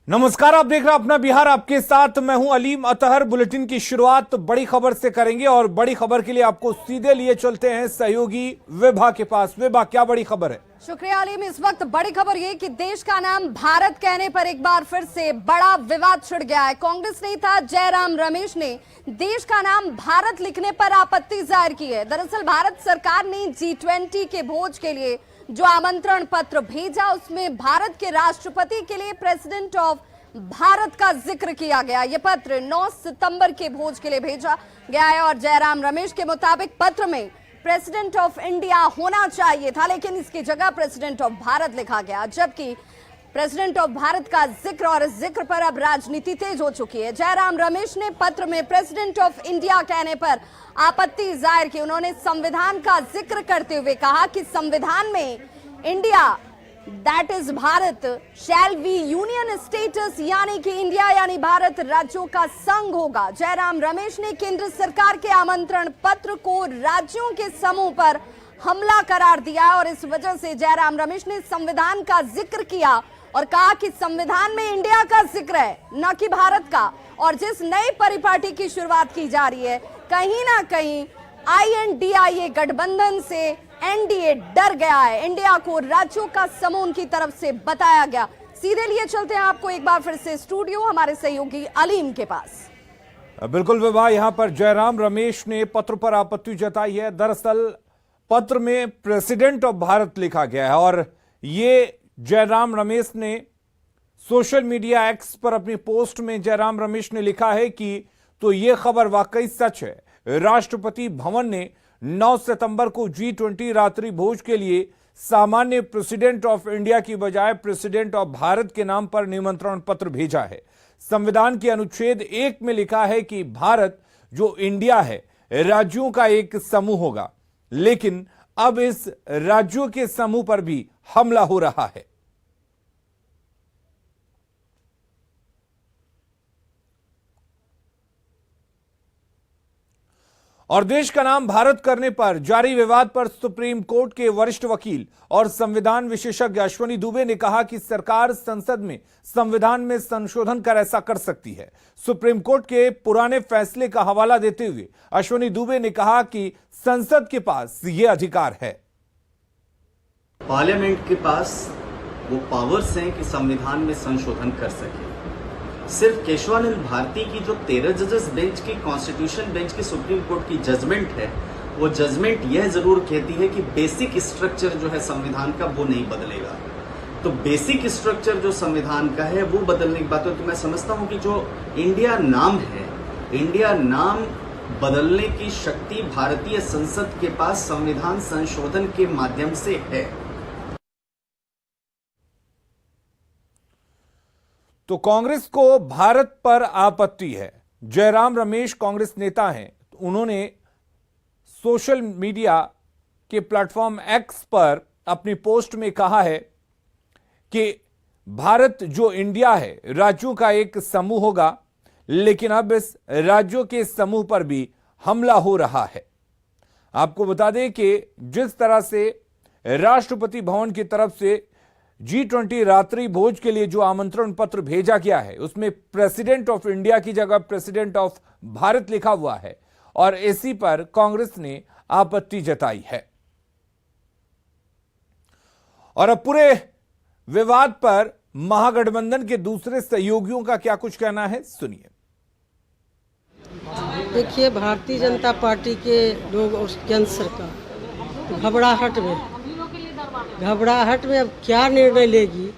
नमस्कार, आप देख रहे हैं अपना बिहार, आपके साथ मैं हूं अलीम अतहर। बुलेटिन की शुरुआत बड़ी खबर से करेंगे और बड़ी खबर के लिए आपको सीधे लिए चलते हैं सहयोगी विभा के पास। विभा, क्या बड़ी खबर है? शुक्रिया अलीम। इस वक्त बड़ी खबर ये कि देश का नाम भारत कहने पर एक बार फिर से बड़ा विवाद छिड़ गया है। कांग्रेस नेता जयराम रमेश ने देश का नाम भारत लिखने पर आपत्ति जाहिर की है। दरअसल भारत सरकार ने G20 के भोज के लिए जो आमंत्रण पत्र भेजा, उसमें भारत के राष्ट्रपति के लिए प्रेसिडेंट ऑफ भारत का जिक्र किया गया। यह पत्र 9 सितंबर के भोज के लिए भेजा गया है और जयराम रमेश के मुताबिक पत्र में प्रेसिडेंट ऑफ इंडिया होना चाहिए था, लेकिन इसकी जगह प्रेसिडेंट ऑफ भारत लिखा गया, जबकि प्रेसिडेंट ऑफ भारत का जिक्र और इस जिक्र पर अब राजनीति तेज हो चुकी है। जयराम रमेश ने पत्र में प्रेसिडेंट ऑफ इंडिया कहने पर आपत्ति जाहिर की। उन्होंने संविधान का जिक्र करते हुए कहा कि संविधान में India that is Bharat shall be union status, यानी कि इंडिया यानी भारत राज्यों का संघ होगा। जयराम रमेश ने केंद्र सरकार के आमंत्रण पत्र को राज्यों के समूह पर हमला करार दिया और इस वजह से जयराम रमेश ने संविधान का जिक्र किया और कहा कि संविधान में इंडिया का जिक्र है, न कि भारत का। और जिस नई परिपाटी की शुरुआत की जा रही है, कहीं ना कहीं INDIA गठबंधन से NDA डर गया है। इंडिया को राज्यों का समूह उनकी तरफ से बताया गया। सीधे लिए चलते हैं आपको एक बार फिर से स्टूडियो हमारे सहयोगी अलीम के पास। बिल्कुल विभा, यहां पर जयराम रमेश ने पत्र पर आपत्ति जताई है। दरअसल पत्र में प्रेसिडेंट ऑफ भारत लिखा गया है और ये जयराम रमेश ने सोशल मीडिया एक्स पर अपनी पोस्ट में जयराम रमेश ने लिखा है कि तो ये खबर वाकई सच है। राष्ट्रपति भवन ने 9 सितंबर को G20 रात्रि भोज के लिए सामान्य प्रेसिडेंट ऑफ इंडिया की बजाय प्रेसिडेंट ऑफ भारत के नाम पर निमंत्रण पत्र भेजा है। संविधान के अनुच्छेद 1 में लिखा है कि भारत जो इंडिया है राज्यों का एक समूह होगा, लेकिन अब इस राज्यों के समूह पर भी हमला हो रहा है। और देश का नाम भारत करने पर जारी विवाद पर सुप्रीम कोर्ट के वरिष्ठ वकील और संविधान विशेषज्ञ अश्वनी दुबे ने कहा कि सरकार संसद में संविधान में संशोधन कर ऐसा कर सकती है। सुप्रीम कोर्ट के पुराने फैसले का हवाला देते हुए अश्वनी दुबे ने कहा कि संसद के पास यह अधिकार है। पार्लियामेंट के पास वो पावर्स हैं कि संविधान में संशोधन कर सके। सिर्फ केशवानंद भारती की जो 13 जजेस बेंच की कॉन्स्टिट्यूशन बेंच की सुप्रीम कोर्ट की जजमेंट है, वो जजमेंट यह जरूर कहती है कि बेसिक स्ट्रक्चर जो है संविधान का वो नहीं बदलेगा। तो बेसिक स्ट्रक्चर जो संविधान का है वो बदलने की बात है। तो मैं समझता हूं कि जो इंडिया नाम है, इंडिया नाम बदलने की शक्ति भारतीय संसद के पास संविधान संशोधन के माध्यम से है। तो कांग्रेस को भारत पर आपत्ति है। जयराम रमेश कांग्रेस नेता हैं, उन्होंने सोशल मीडिया के प्लेटफॉर्म एक्स पर अपनी पोस्ट में कहा है कि भारत जो इंडिया है राज्यों का एक समूह होगा, लेकिन अब इस राज्यों के समूह पर भी हमला हो रहा है। आपको बता दें कि जिस तरह से राष्ट्रपति भवन की तरफ से G20 रात्रि भोज के लिए जो आमंत्रण पत्र भेजा गया है, उसमें प्रेसिडेंट ऑफ इंडिया की जगह प्रेसिडेंट ऑफ भारत लिखा हुआ है और इसी पर कांग्रेस ने आपत्ति जताई है। और अब पूरे विवाद पर महागठबंधन के दूसरे सहयोगियों का क्या कुछ कहना है, सुनिए। देखिए, भारतीय जनता पार्टी के लोग और केंद्र सरकार घबराहट में अब क्या निर्णय लेगी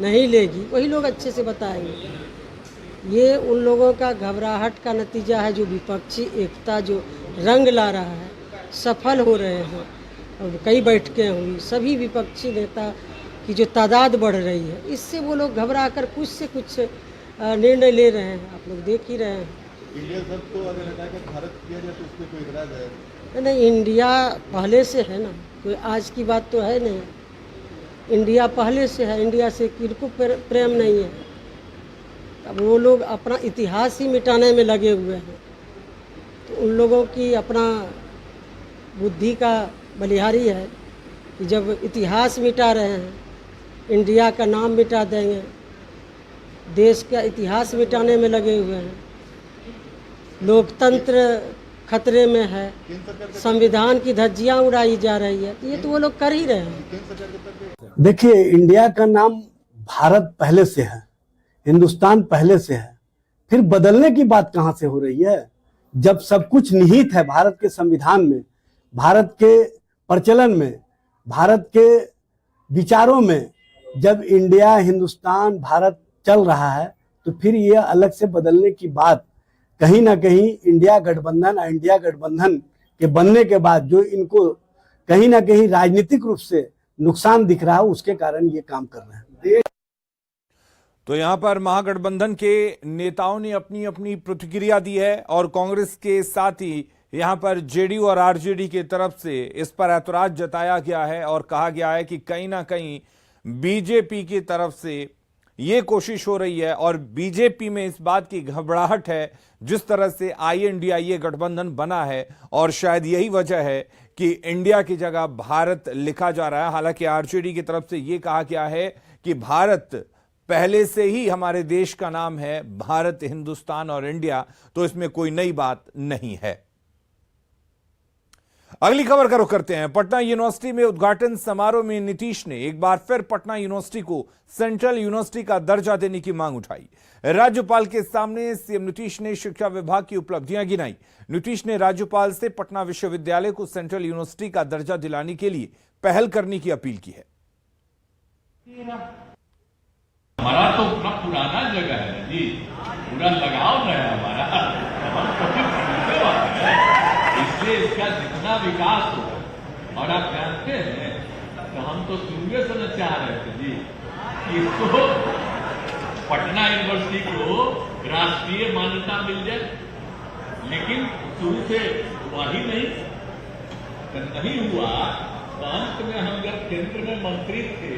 नहीं लेगी वही लोग अच्छे से बताएंगे। ये उन लोगों का घबराहट का नतीजा है जो विपक्षी एकता जो रंग ला रहा है, सफल हो रहे हैं। अब कई बैठकें हुई, सभी विपक्षी नेता की जो तादाद बढ़ रही है, इससे वो लोग घबरा कर कुछ से कुछ निर्णय ले रहे हैं। आप लोग देख ही रहे हैं। इंडिया सब तो अगर हटा कर भारत किया जाए तो उसमें कोई इतराज है? नहीं, इंडिया पहले से है ना, कोई आज की बात तो है नहीं। इंडिया पहले से है, इंडिया से किनको प्रेम नहीं है। अब वो लोग अपना इतिहास ही मिटाने में लगे हुए हैं। तो उन लोगों की अपना बुद्धि का बलिहारी है कि जब इतिहास मिटा रहे हैं, इंडिया का नाम मिटा देंगे देश का इतिहास मिटाने में लगे हुए हैं, लोकतंत्र खतरे में है, संविधान की धज्जियां उड़ाई जा रही है, ये तो वो लोग कर ही रहे हैं। देखिए, इंडिया का नाम भारत पहले से है, हिंदुस्तान पहले से है, फिर बदलने की बात कहां से हो रही है? जब सब कुछ निहित है भारत के संविधान में, भारत के प्रचलन में, भारत के विचारों में, जब इंडिया, हिंदुस्तान, भारत चल रहा है, तो फिर ये अलग से बदलने की बात कहीं ना कहीं इंडिया गठबंधन के बनने के बाद जो इनको कहीं ना कहीं राजनीतिक रूप से नुकसान दिख रहा है, उसके कारण ये काम कर रहे हैं। तो यहां पर महागठबंधन के नेताओं ने अपनी अपनी प्रतिक्रिया दी है और कांग्रेस के साथ ही यहां पर जेडीयू और आरजेडी की तरफ से इस पर ऐतराज जताया गया है और कहा गया है कि कहीं ना कहीं बीजेपी की तरफ से ये कोशिश हो रही है और बीजेपी में इस बात की घबराहट है जिस तरह से INDIA गठबंधन बना है और शायद यही वजह है कि इंडिया की जगह भारत लिखा जा रहा है। हालांकि आरजेडी की तरफ से यह कहा गया है कि भारत पहले से ही हमारे देश का नाम है, भारत, हिंदुस्तान और इंडिया, तो इसमें कोई नई बात नहीं है। अगली खबर का रुख करते हैं। पटना यूनिवर्सिटी में उद्घाटन समारोह में नीतीश ने एक बार फिर पटना यूनिवर्सिटी को सेंट्रल यूनिवर्सिटी का दर्जा देने की मांग उठाई। राज्यपाल के सामने सीएम नीतीश ने शिक्षा विभाग की उपलब्धियां गिनाई। नीतीश ने राज्यपाल से पटना विश्वविद्यालय को सेंट्रल यूनिवर्सिटी का दर्जा दिलाने के लिए पहल करने की अपील की है। हमारा तो अपना पुराना जगह है जी, पूरा लगाव है हमारा, हम कभी खरीदने वाले हैं, इसलिए इसका जितना विकास हो। और आप जानते हैं तो हम तो शुरू से चाह रहे थे जी कि इसको पटना यूनिवर्सिटी को राष्ट्रीय मान्यता मिल जाए, लेकिन शुरू से वही नहीं हुआ। तो अंत में हम जब केंद्र में मंत्री थे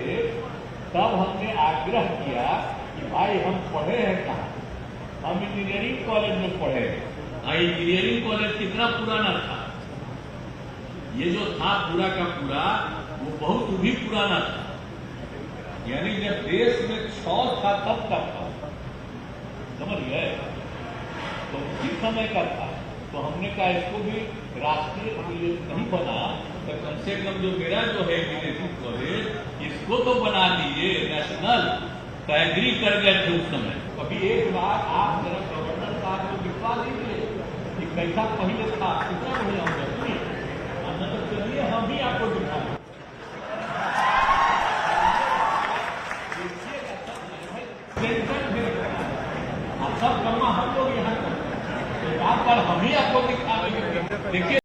तब हमने आग्रह किया कि भाई हम पढ़े हैं कहाँ, हम इंजीनियरिंग कॉलेज में पढ़े हैं। इंजीनियरिंग कॉलेज कितना पुराना था, ये जो था पूरा का पूरा वो बहुत भी पुराना था, यानी जब देश में 6 था तब का था, समझ गए? तो उसी समय का था। तो हमने कहा इसको भी राष्ट्रीय नहीं बना तो कम से कम जो मेरा जो है इंजीनियरिंग कॉलेज इसको तो बना दीजिए नेशनल। तो एग्री कर गए थे उस समय। अभी एक बार आप जरा गवर्नर साहब को दिखा दीजिए कि कैसा पहले था, कितना बढ़िया होगा। तो चलिए हम ही आपको दिखा दें। सब करना हम लोग यहाँ पर हम ही आपको दिखा देंगे। देखिए